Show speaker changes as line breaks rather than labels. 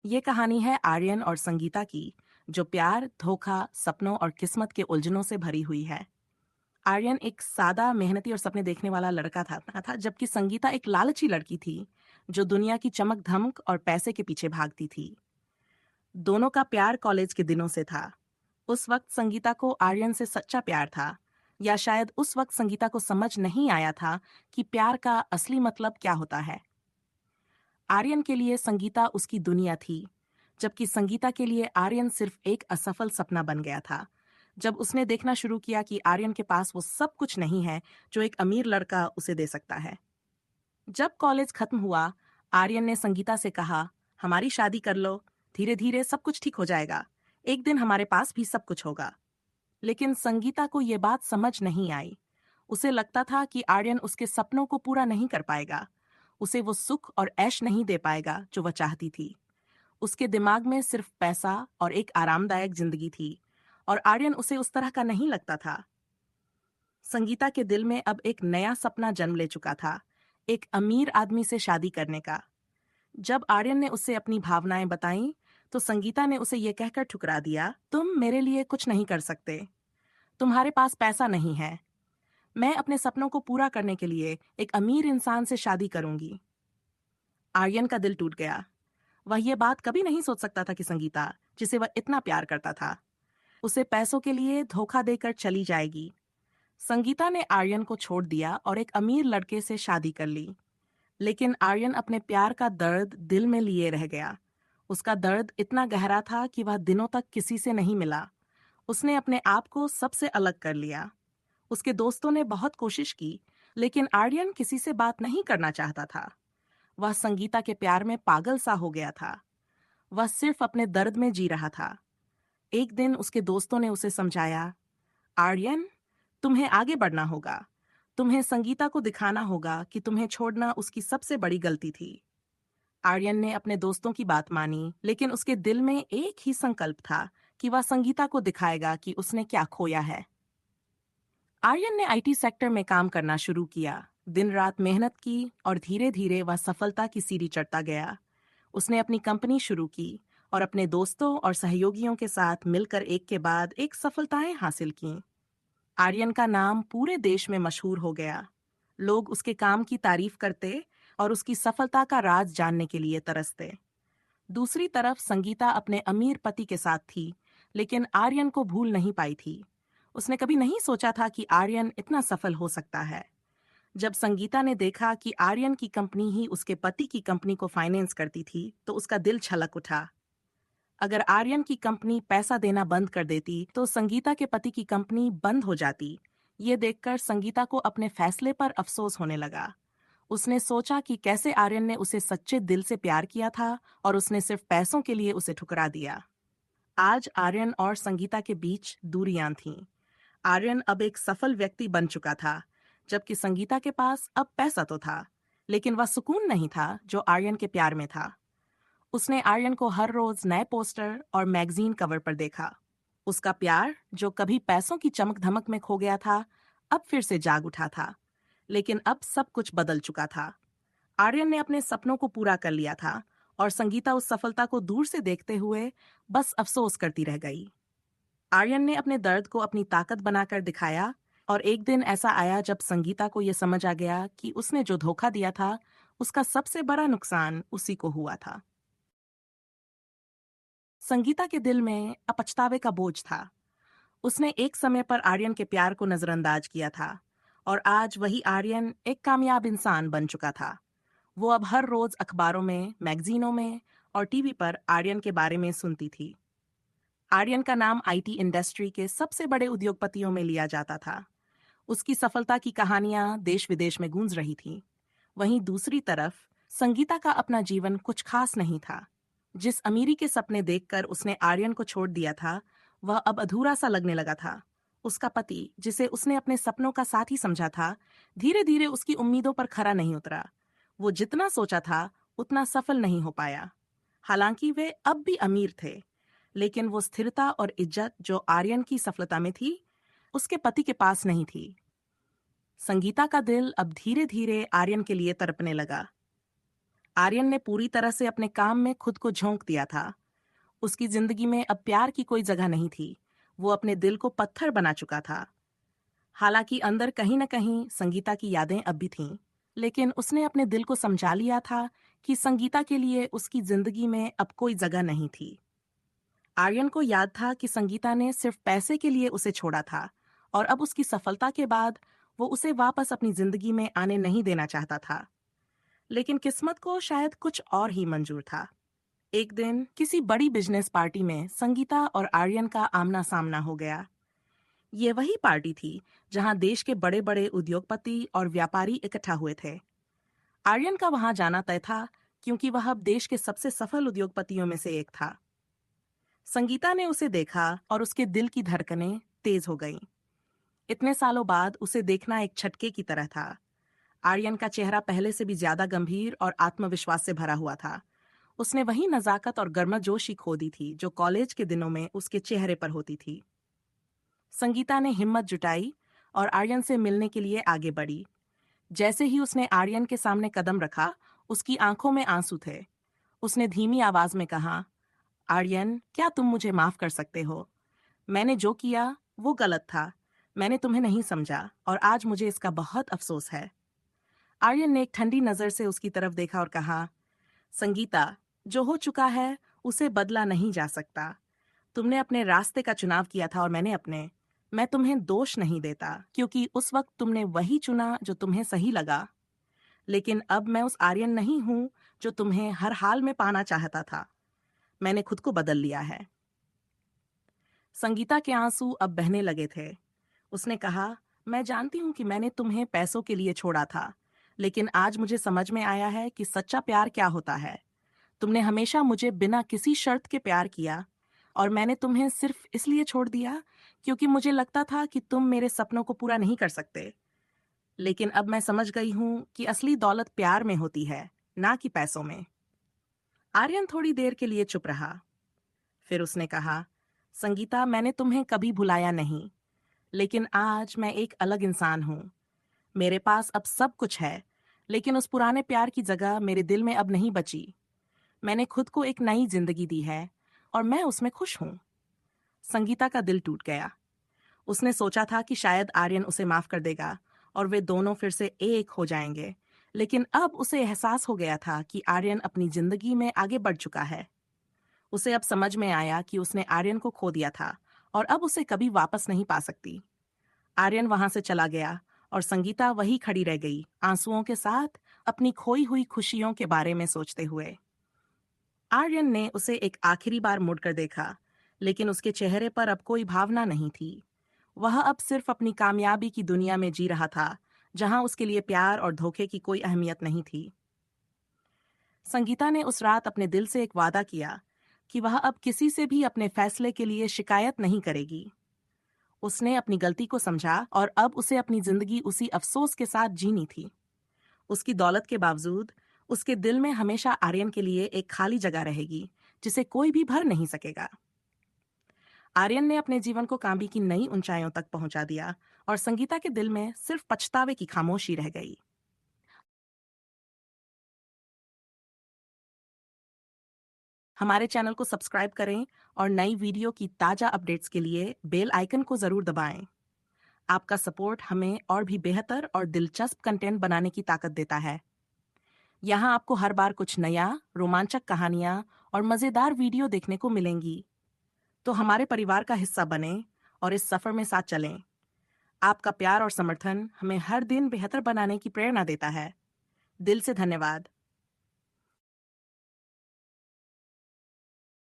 ये कहानी है आर्यन और संगीता की, जो प्यार, धोखा, सपनों और किस्मत के उलझनों से भरी हुई है। आर्यन एक सादा, मेहनती और सपने देखने वाला लड़का था, जबकि संगीता एक लालची लड़की थी, जो दुनिया की चमक-धमक और पैसे के पीछे भागती थी। दोनों का प्यार कॉलेज के दिनों से था। उस वक्त संगीता को आर्यन से सच्चा प्यार था, या शायद उस वक्त संगीता को समझ नहीं आया था कि प्यार का असली मतलब क्या होता है। आर्यन के लिए संगीता उसकी दुनिया थी, जबकि संगीता के लिए आर्यन सिर्फ एक असफल सपना बन गया था। जब उसने देखना शुरू किया कि आर्यन के पास वो सब कुछ नहीं है जो एक अमीर लड़का उसे दे सकता है। जब कॉलेज खत्म हुआ, आर्यन ने संगीता से कहा, हमारी शादी कर लो, धीरे धीरे सब कुछ ठीक हो जाएगा, एक दिन हमारे पास भी सब कुछ होगा। लेकिन संगीता को ये बात समझ नहीं आई। उसे लगता था कि आर्यन उसके सपनों को पूरा नहीं कर पाएगा, उसे वो सुख और ऐश नहीं दे पाएगा जो वह चाहती थी। उसके दिमाग में सिर्फ पैसा और एक आरामदायक जिंदगी थी, और आर्यन उसे उस तरह का नहीं लगता था। संगीता के दिल में अब एक नया सपना जन्म ले चुका था, एक अमीर आदमी से शादी करने का। जब आर्यन ने उसे अपनी भावनाएं बताईं, तो संगीता ने उसे ये कहकर ठुकरा दिया, तुम मेरे लिए कुछ नहीं कर सकते, तुम्हारे पास पैसा नहीं है, मैं अपने सपनों को पूरा करने के लिए एक अमीर इंसान से शादी करूंगी। आर्यन का दिल टूट गया। वह यह बात कभी नहीं सोच सकता था कि संगीता, जिसे वह इतना प्यार करता था, उसे पैसों के लिए धोखा देकर चली जाएगी। संगीता ने आर्यन को छोड़ दिया और एक अमीर लड़के से शादी कर ली। लेकिन आर्यन अपने प्यार का दर्द दिल में लिए रह गया। उसका दर्द इतना गहरा था कि वह दिनों तक किसी से नहीं मिला। उसने अपने आप को सबसे अलग कर लिया। उसके दोस्तों ने बहुत कोशिश की, लेकिन आर्यन किसी से बात नहीं करना चाहता था। वह संगीता के प्यार में पागल सा हो गया था। वह सिर्फ अपने दर्द में जी रहा था। एक दिन उसके दोस्तों ने उसे समझाया, आर्यन, तुम्हें आगे बढ़ना होगा। तुम्हें संगीता को दिखाना होगा कि तुम्हें छोड़ना उसकी सबसे बड़ी गलती थी। आर्यन ने अपने दोस्तों की बात मानी, लेकिन उसके दिल में एक ही संकल्प था कि वह संगीता को दिखाएगा कि उसने क्या खोया है। आर्यन ने आईटी सेक्टर में काम करना शुरू किया, दिन रात मेहनत की, और धीरे धीरे वह सफलता की सीढ़ी चढ़ता गया। उसने अपनी कंपनी शुरू की और अपने दोस्तों और सहयोगियों के साथ मिलकर एक के बाद एक सफलताएं हासिल कीं। आर्यन का नाम पूरे देश में मशहूर हो गया। लोग उसके काम की तारीफ करते और उसकी सफलता का राज जानने के लिए तरसते। दूसरी तरफ संगीता अपने अमीर पति के साथ थी, लेकिन आर्यन को भूल नहीं पाई थी। उसने कभी नहीं सोचा था कि आर्यन इतना सफल हो सकता है। जब संगीता ने देखा कि आर्यन की कंपनी ही उसके पति की कंपनी को फाइनेंस करती थी, तो उसका दिल छलक उठा। अगर आर्यन की कंपनी पैसा देना बंद कर देती, तो संगीता के पति की कंपनी बंद हो जाती। ये देखकर संगीता को अपने फैसले पर अफसोस होने लगा। उसने सोचा कि कैसे आर्यन ने उसे सच्चे दिल से प्यार किया था, और उसने सिर्फ पैसों के लिए उसे ठुकरा दिया। आज आर्यन और संगीता के बीच दूरियां थीं। आर्यन अब एक सफल व्यक्ति बन चुका था, जबकि संगीता के पास अब पैसा तो था, लेकिन वह सुकून नहीं था जो आर्यन के प्यार में था। उसने आर्यन को हर रोज नए पोस्टर और मैगजीन कवर पर देखा। उसका प्यार, जो कभी पैसों की चमक धमक में खो गया था, अब फिर से जाग उठा था। लेकिन अब सब कुछ बदल चुका था। आर्यन ने अपने सपनों को पूरा कर लिया था, और संगीता उस सफलता को दूर से देखते हुए बस अफसोस करती रह गई। आर्यन ने अपने दर्द को अपनी ताकत बनाकर दिखाया, और एक दिन ऐसा आया जब संगीता को यह समझ आ गया कि उसने जो धोखा दिया था, उसका सबसे बड़ा नुकसान उसी को हुआ था। संगीता के दिल में अब पछतावे का बोझ था। उसने एक समय पर आर्यन के प्यार को नजरअंदाज किया था, और आज वही आर्यन एक कामयाब इंसान बन चुका था। वो अब हर रोज अखबारों में, मैगजीनों में और टीवी पर आर्यन के बारे में सुनती थी। आर्यन का नाम आईटी इंडस्ट्री के सबसे बड़े उद्योगपतियों में लिया जाता था। उसकी सफलता की कहानियां देश विदेश में गूंज रही थीं। वहीं दूसरी तरफ संगीता का अपना जीवन कुछ खास नहीं था। जिस अमीरी के सपने देखकर उसने आर्यन को छोड़ दिया था, वह अब अधूरा सा लगने लगा था। उसका पति, जिसे उसने अपने सपनों का साथी समझा था, धीरे धीरे उसकी उम्मीदों पर खरा नहीं उतरा। वो जितना सोचा था उतना सफल नहीं हो पाया। हालांकि वे अब भी अमीर थे, लेकिन वो स्थिरता और इज्जत जो आर्यन की सफलता में थी, उसके पति के पास नहीं थी। संगीता का दिल अब धीरे धीरे आर्यन के लिए तड़पने लगा। आर्यन ने पूरी तरह से अपने काम में खुद को झोंक दिया था। उसकी जिंदगी में अब प्यार की कोई जगह नहीं थी। वो अपने दिल को पत्थर बना चुका था। हालांकि अंदर कहीं न कहीं संगीता की यादें अब भी थीं, लेकिन उसने अपने दिल को समझा लिया था कि संगीता के लिए उसकी जिंदगी में अब कोई जगह नहीं थी। आर्यन को याद था कि संगीता ने सिर्फ पैसे के लिए उसे छोड़ा था और अब उसकी सफलता के बाद वो उसे वापस अपनी जिंदगी में आने नहीं देना चाहता था। लेकिन किस्मत को शायद कुछ और ही मंजूर था। एक दिन किसी बड़ी बिजनेस पार्टी में संगीता और आर्यन का आमना सामना हो गया। ये वही पार्टी थी जहां देश के बड़े बड़े उद्योगपति और व्यापारी इकट्ठा हुए थे। आर्यन का वहां जाना तय था क्योंकि वह अब देश के सबसे सफल उद्योगपतियों में से एक था। संगीता ने उसे देखा और उसके दिल की धड़कनें तेज हो गईं। इतने सालों बाद उसे देखना एक झटके की तरह था। आर्यन का चेहरा पहले से भी ज्यादा गंभीर और आत्मविश्वास से भरा हुआ था। उसने वही नजाकत और गर्मजोशी खो दी थी जो कॉलेज के दिनों में उसके चेहरे पर होती थी। संगीता ने हिम्मत जुटाई और आर्यन से मिलने के लिए आगे बढ़ी। जैसे ही उसने आर्यन के सामने कदम रखा, उसकी आंखों में आंसू थे। उसने धीमी आवाज में कहा, आर्यन, क्या तुम मुझे माफ कर सकते हो? मैंने जो किया वो गलत था। मैंने तुम्हें नहीं समझा और आज मुझे इसका बहुत अफसोस है। आर्यन ने एक ठंडी नजर से उसकी तरफ देखा और कहा, संगीता, जो हो चुका है उसे बदला नहीं जा सकता। तुमने अपने रास्ते का चुनाव किया था और मैंने अपने। मैं तुम्हें दोष नहीं देता क्योंकि उस वक्त तुमने वही चुना जो तुम्हें सही लगा। लेकिन अब मैं उस आर्यन नहीं हूं जो तुम्हें हर हाल में पाना चाहता था। मैंने खुद को बदल लिया है। संगीता के आंसू अब बहने लगे थे। उसने कहा, मैं जानती हूँ कि मैंने तुम्हें पैसों के लिए छोड़ा था, लेकिन आज मुझे समझ में आया है कि सच्चा प्यार क्या होता है। तुमने हमेशा मुझे बिना किसी शर्त के प्यार किया और मैंने तुम्हें सिर्फ इसलिए छोड़ दिया क्योंकि मुझे लगता था कि तुम मेरे सपनों को पूरा नहीं कर सकते। लेकिन अब मैं समझ गई हूँ कि असली दौलत प्यार में होती है, ना कि पैसों में। आर्यन थोड़ी देर के लिए चुप रहा। फिर उसने कहा, संगीता, मैंने तुम्हें कभी भुलाया नहीं, लेकिन आज मैं एक अलग इंसान हूँ। मेरे पास अब सब कुछ है, लेकिन उस पुराने प्यार की जगह मेरे दिल में अब नहीं बची। मैंने खुद को एक नई जिंदगी दी है और मैं उसमें खुश हूँ। संगीता का दिल टूट गया। उसने सोचा था कि शायद आर्यन उसे माफ कर देगा और वे दोनों फिर से एक हो जाएंगे, लेकिन अब उसे एहसास हो गया था कि आर्यन अपनी जिंदगी में आगे बढ़ चुका है। उसे अब समझ में आया कि उसने आर्यन को खो दिया था और अब उसे कभी वापस नहीं पा सकती। आर्यन वहां से चला गया और संगीता वही खड़ी रह गई, आंसुओं के साथ, अपनी खोई हुई खुशियों के बारे में सोचते हुए। आर्यन ने उसे एक आखिरी बार मुड़कर देखा, लेकिन उसके चेहरे पर अब कोई भावना नहीं थी। वह अब सिर्फ अपनी कामयाबी की दुनिया में जी रहा था, जहां उसके लिए प्यार और धोखे की कोई अहमियत नहीं थी। संगीता ने उस रात अपने दिल से एक वादा किया कि वह अब किसी से भी अपने फैसले के लिए शिकायत नहीं करेगी। उसने अपनी गलती को समझा और अब उसे अपनी जिंदगी उसी अफसोस के साथ जीनी थी। उसकी दौलत के बावजूद उसके दिल में हमेशा आर्यन के लिए एक खाली जगह रहेगी, जिसे कोई भी भर नहीं सकेगा। आर्यन ने अपने जीवन को कामयाबी की नई ऊंचाइयों तक पहुंचा दिया और संगीता के दिल में सिर्फ पछतावे की खामोशी रह गई। हमारे चैनल को सब्सक्राइब करें और नई वीडियो की ताजा अपडेट्स के लिए बेल आइकन को जरूर दबाएं। आपका सपोर्ट हमें और भी बेहतर और दिलचस्प कंटेंट बनाने की ताकत देता है। यहाँ आपको हर बार कुछ नया, रोमांचक कहानियाँ और मज़ेदार वीडियो देखने को मिलेंगी। तो हमारे परिवार का हिस्सा बने और इस सफ़र में साथ चलें। आपका प्यार और समर्थन हमें हर दिन बेहतर बनाने की प्रेरणा देता है। दिल से धन्यवाद।